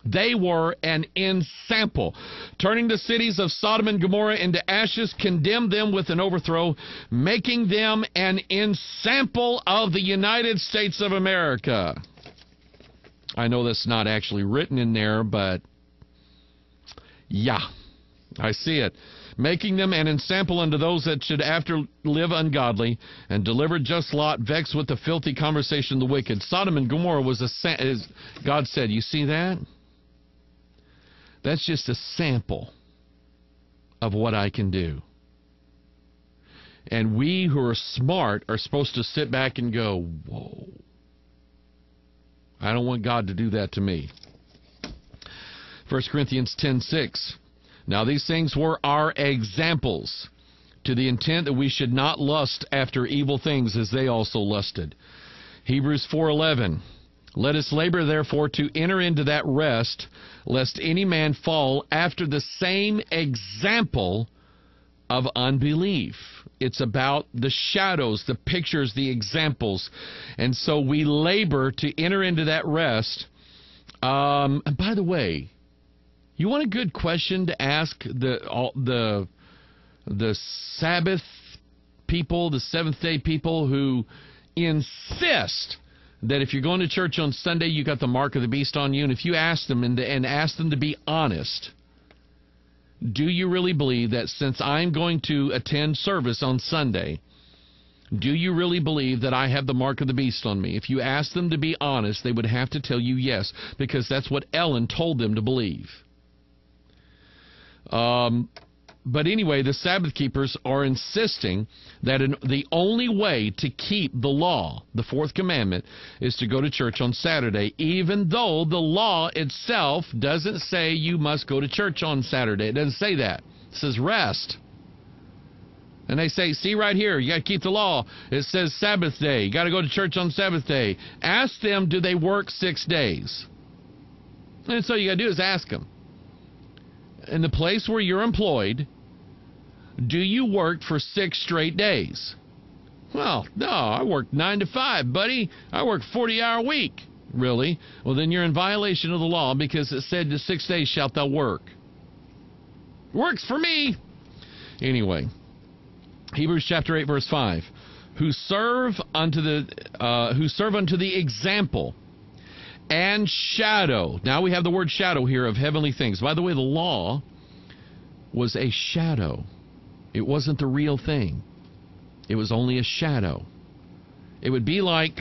They were an ensample, turning the cities of Sodom and Gomorrah into ashes, condemned them with an overthrow, making them an ensample of the United States of America. I know that's not actually written in there, but yeah, I see it. Making them an ensample unto those that should after live ungodly, and delivered just Lot, vexed with the filthy conversation of the wicked. Sodom and Gomorrah was as God said, you see that? That's just a sample of what I can do. And we who are smart are supposed to sit back and go, whoa, I don't want God to do that to me. 1 Corinthians 10:6. Now these things were our examples, to the intent that we should not lust after evil things as they also lusted. Hebrews 4:11. Let us labor, therefore, to enter into that rest, lest any man fall after the same example of unbelief. It's about the shadows, the pictures, the examples. And so we labor to enter into that rest. And by the way, you want a good question to ask the Sabbath people, the Seventh-day people who insist that if you're going to church on Sunday, you got the mark of the beast on you, and if you ask them and ask them to be honest, do you really believe that since I'm going to attend service on Sunday, do you really believe that I have the mark of the beast on me? If you ask them to be honest, they would have to tell you yes, because that's what Ellen told them to believe. But anyway, the Sabbath keepers are insisting that the only way to keep the law, the fourth commandment, is to go to church on Saturday, even though the law itself doesn't say you must go to church on Saturday. It doesn't say that. It says rest. And they say, see right here, you got to keep the law. It says Sabbath day. You got to go to church on Sabbath day. Ask them, do they work 6 days? And so you got to do is ask them. In the place where you're employed, do you work for 6 straight days? Well, no, I work 9 to 5, buddy. I work 40-hour week. Really? Well, then you're in violation of the law, because it said the 6 days shalt thou work. Works for me. Anyway, Hebrews chapter 8, verse 5. Who serve unto the example and shadow. Now we have the word shadow here of heavenly things. By the way, the law was a shadow. It wasn't the real thing. It was only a shadow. It would be like,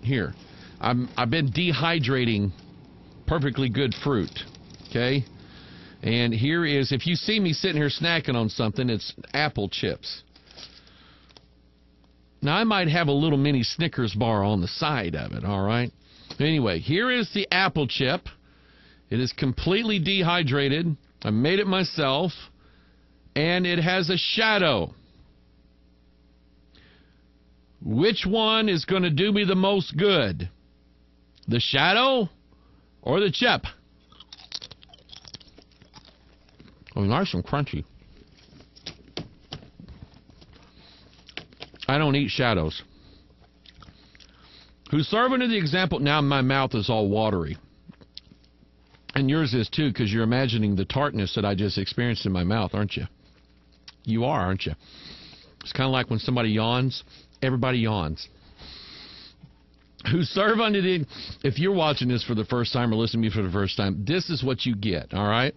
here, I've been dehydrating perfectly good fruit, okay? And here is, if you see me sitting here snacking on something, it's apple chips. Now, I might have a little mini Snickers bar on the side of it, all right? Anyway, here is the apple chip. It is completely dehydrated. I made it myself, and it has a shadow. Which one is going to do me the most good? The shadow or the chip? Oh, nice and crunchy. I don't eat shadows. Who serve unto the example. Now my mouth is all watery. And yours is too, because you're imagining the tartness that I just experienced in my mouth, aren't you? You are, aren't you? It's kind of like when somebody yawns. Everybody yawns. Who serve unto the... If you're watching this for the first time or listening to me for the first time, this is what you get, all right?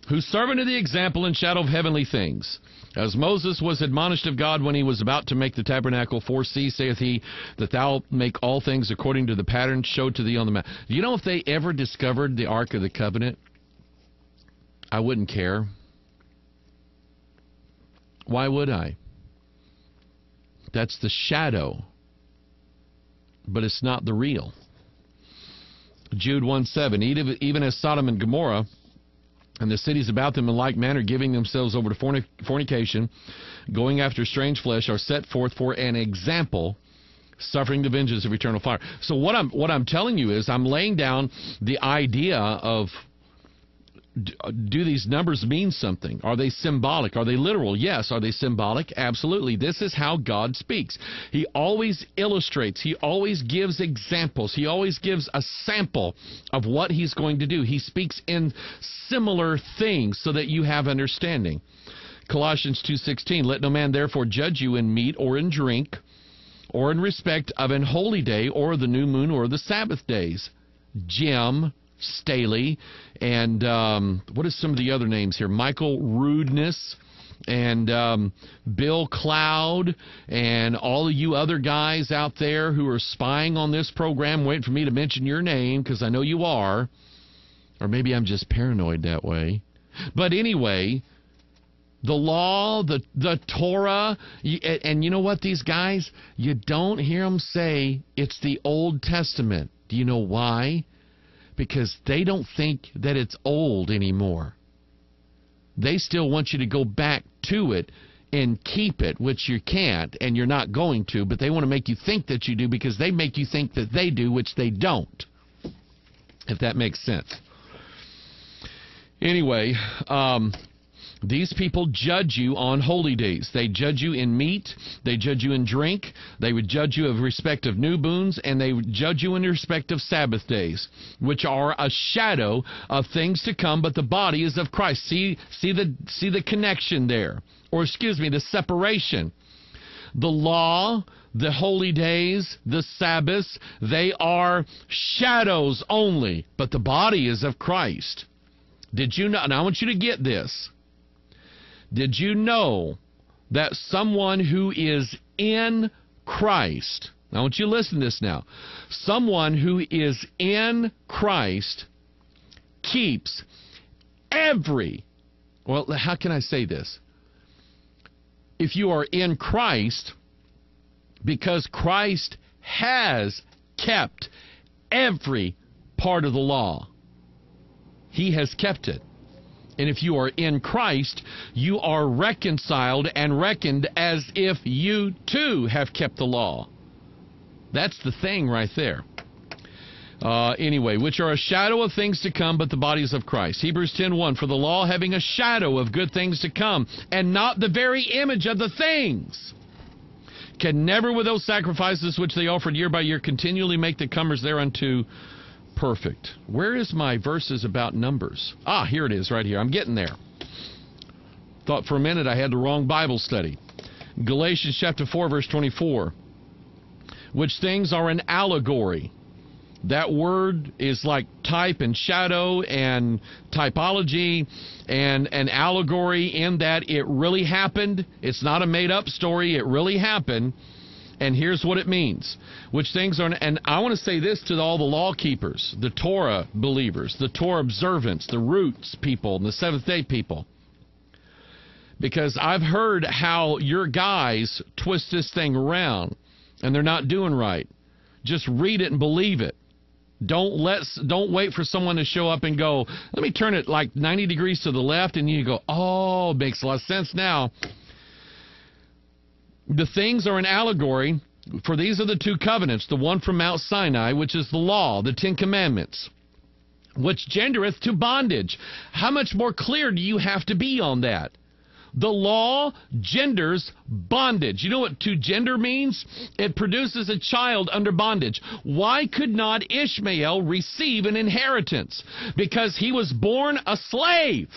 Who serve unto the example and shadow of heavenly things. As Moses was admonished of God when he was about to make the tabernacle, foresee, saith he, that thou make all things according to the pattern showed to thee on the mount. Do you know if they ever discovered the Ark of the Covenant? I wouldn't care. Why would I? That's the shadow, but it's not the real. Jude 1:7, even as Sodom and Gomorrah and the cities about them in like manner, giving themselves over to fornication, going after strange flesh, are set forth for an example, suffering the vengeance of eternal fire. So what I'm telling you is I'm laying down the idea of do these numbers mean something? Are they symbolic? Are they literal? Yes. Are they symbolic? Absolutely. This is how God speaks. He always illustrates. He always gives examples. He always gives a sample of what he's going to do. He speaks in similar things so that you have understanding. Colossians 2:16, let no man therefore judge you in meat or in drink, or in respect of an holy day, or the new moon, or the Sabbath days. Jim Staley, and what is some of the other names here? Michael Rudeness, and Bill Cloud, and all of you other guys out there who are spying on this program, waiting for me to mention your name, because I know you are. Or maybe I'm just paranoid that way. But anyway, the law, the Torah, and you know what, these guys, you don't hear them say it's the Old Testament. Do you know why? Because they don't think that it's old anymore. They still want you to go back to it and keep it, which you can't, and you're not going to, but they want to make you think that you do because they make you think that they do, which they don't, if that makes sense. Anyway, these people judge you on holy days. They judge you in meat. They judge you in drink. They would judge you in respect of new moons, and they would judge you in respect of Sabbath days, which are a shadow of things to come, but the body is of Christ. See the connection there, or excuse me, the separation. The law, the holy days, the Sabbaths, they are shadows only, but the body is of Christ. Did you know? And I want you to get this. Did you know that someone who is in Christ, I want you to listen to this now, someone who is in Christ keeps well, how can I say this? If you are in Christ, because Christ has kept every part of the law, he has kept it. And if you are in Christ, you are reconciled and reckoned as if you too have kept the law. That's the thing right there. Anyway, which are a shadow of things to come, but the bodies of Christ. Hebrews 10:1, for the law having a shadow of good things to come, and not the very image of the things, can never with those sacrifices which they offered year by year continually make the comers thereunto perfect. Where is my verses about numbers? Ah, here it is right here. I'm getting there. Thought for a minute I had the wrong Bible study. Galatians chapter 4, verse 24. Which things are an allegory. That word is like type and shadow and typology and an allegory in that it really happened. It's not a made-up story. It really happened. And here's what it means. Which things are, and I want to say this to all the law keepers, the Torah believers, the Torah observants, the roots people, and the Seventh-day people. Because I've heard how your guys twist this thing around, and they're not doing right. Just read it and believe it. Don't wait for someone to show up and go, let me turn it like 90 degrees to the left, and you go, oh, it makes a lot of sense now. The things are an allegory, for these are the two covenants, the one from Mount Sinai, which is the law, the Ten Commandments, which gendereth to bondage. How much more clear do you have to be on that? The law genders bondage. You know what to gender means? It produces a child under bondage. Why could not Ishmael receive an inheritance? Because he was born a slave.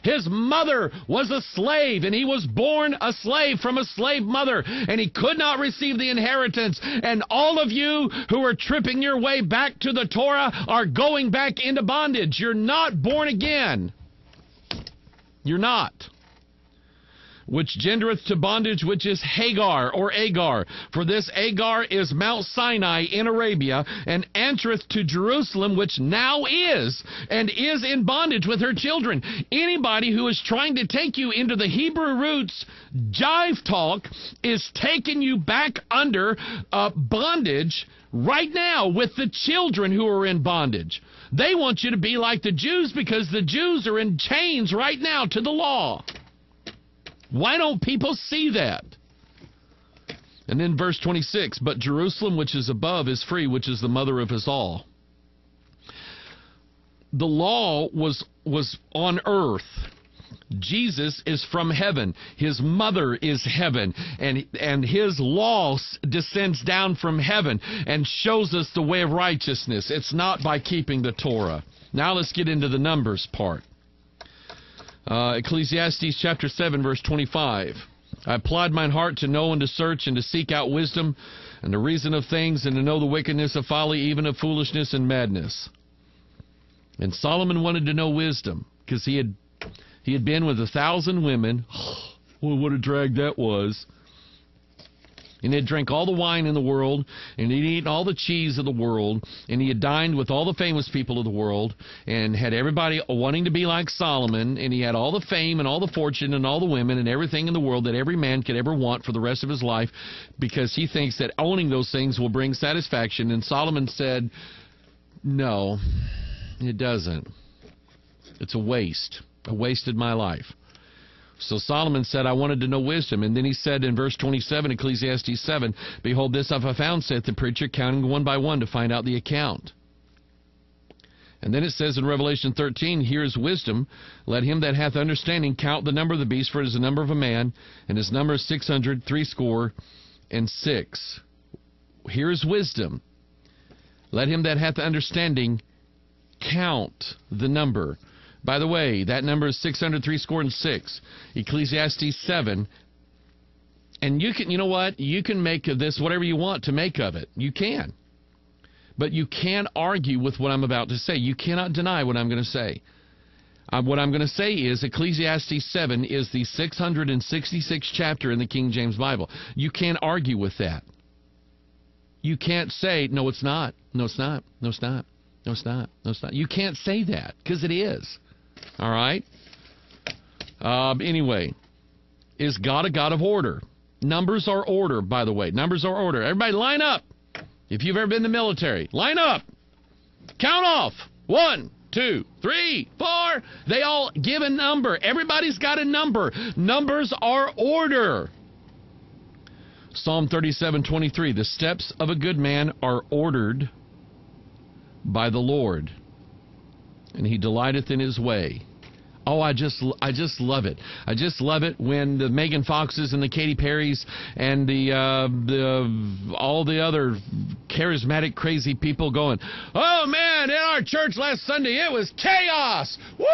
His mother was a slave, and he was born a slave from a slave mother, and he could not receive the inheritance. And all of you who are tripping your way back to the Torah are going back into bondage. You're not born again. You're not. Which gendereth to bondage, which is Hagar or Agar. For this Agar is Mount Sinai in Arabia, and answereth to Jerusalem, which now is, and is in bondage with her children. Anybody who is trying to take you into the Hebrew roots jive talk is taking you back under bondage right now with the children who are in bondage. They want you to be like the Jews because the Jews are in chains right now to the law. Why don't people see that? And then verse 26, but Jerusalem which is above is free, which is the mother of us all. the law was on earth. Jesus is from heaven. His mother is heaven. And his law descends down from heaven and shows us the way of righteousness. It's not by keeping the Torah. Now let's get into the numbers part. Ecclesiastes chapter 7, verse 25. I applied mine heart to know and to search and to seek out wisdom and the reason of things and to know the wickedness of folly, even of foolishness and madness. And Solomon wanted to know wisdom because he had been with 1,000 women. Well, what a drag that was. And he had drank all the wine in the world, and he had eaten all the cheese of the world, and he had dined with all the famous people of the world, and had everybody wanting to be like Solomon, and he had all the fame and all the fortune and all the women and everything in the world that every man could ever want for the rest of his life, because he thinks that owning those things will bring satisfaction. And Solomon said, no, it doesn't. It's a waste. I wasted my life. So Solomon said, I wanted to know wisdom. And then he said in verse 27, Ecclesiastes 7, behold, this have I found, saith the preacher, counting one by one to find out the account. And then it says in Revelation 13, here is wisdom. Let him that hath understanding count the number of the beast, for it is the number of a man, and his number is 666. Here is wisdom. Let him that hath understanding count the number. By the way, that number is 666. Ecclesiastes 7. And you know what? You can make of this whatever you want to make of it. You can. But you can't argue with what I'm about to say. You cannot deny what I'm going to say. What I'm going to say is Ecclesiastes 7 is the 666th chapter in the King James Bible. You can't argue with that. You can't say, no, it's not. No, it's not. No, it's not. No, it's not. No, it's not. You can't say that because it is. All right? Anyway, is God a God of order? Numbers are order, by the way. Numbers are order. Everybody line up. If you've ever been in the military, line up. Count off. 1, 2, 3, 4. They all give a number. Everybody's got a number. Numbers are order. Psalm 37:23. The steps of a good man are ordered by the Lord, and he delighteth in his way. Oh, I just love it. I just love it when the Megan Foxes and the Katy Perrys and all the other charismatic, crazy people going, oh, man, in our church last Sunday, it was chaos. Woo!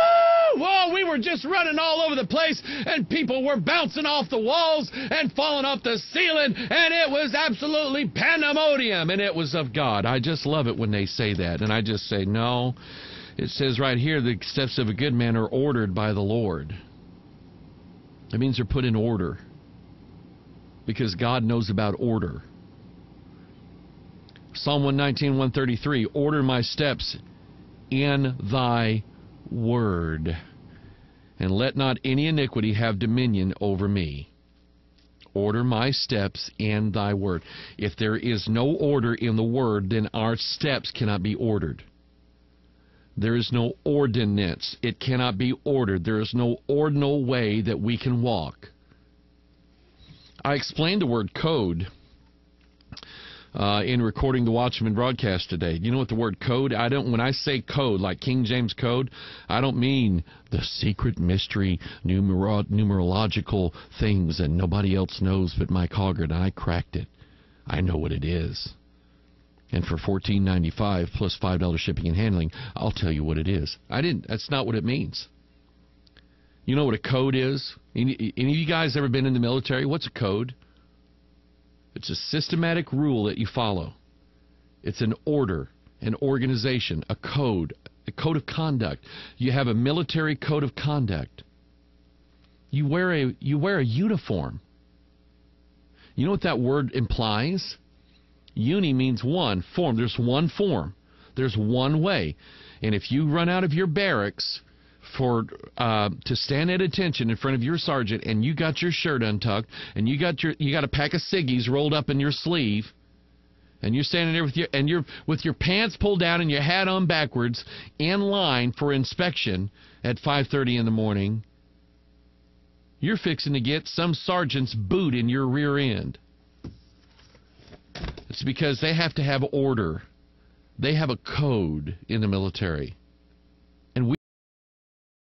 Whoa, we were just running all over the place, and people were bouncing off the walls and falling off the ceiling, and it was absolutely pandemonium, and it was of God. I just love it when they say that, and I just say, no. It says right here, the steps of a good man are ordered by the Lord. It means they're put in order, because God knows about order. Psalm 119:133, order my steps in thy word, and let not any iniquity have dominion over me. Order my steps in thy word. If there is no order in the word, then our steps cannot be ordered. There is no ordinance. It cannot be ordered. There is no ordinal way that we can walk. I explained the word code in recording the Watchman broadcast today. You know what the word code? When I say code, like King James code, I don't mean the secret mystery numerological things that nobody else knows but Mike Hoggard. I cracked it. I know what it is. And for $14.95 plus $5 shipping and handling, I'll tell you what it is. That's not what it means. You know what a code is? Any of you guys ever been in the military? What's a code? It's a systematic rule that you follow. It's an order, an organization, a code of conduct. You have a military code of conduct. You wear a uniform. You know what that word implies? Uni means one. Form. There's one form. There's one way. And if you run out of your barracks to stand at attention in front of your sergeant, and you got your shirt untucked, and you got a pack of ciggies rolled up in your sleeve, and you're standing there with your pants pulled down and your hat on backwards, in line for inspection at 5:30 in the morning, you're fixing to get some sergeant's boot in your rear end. It's because they have to have order. They have a code in the military.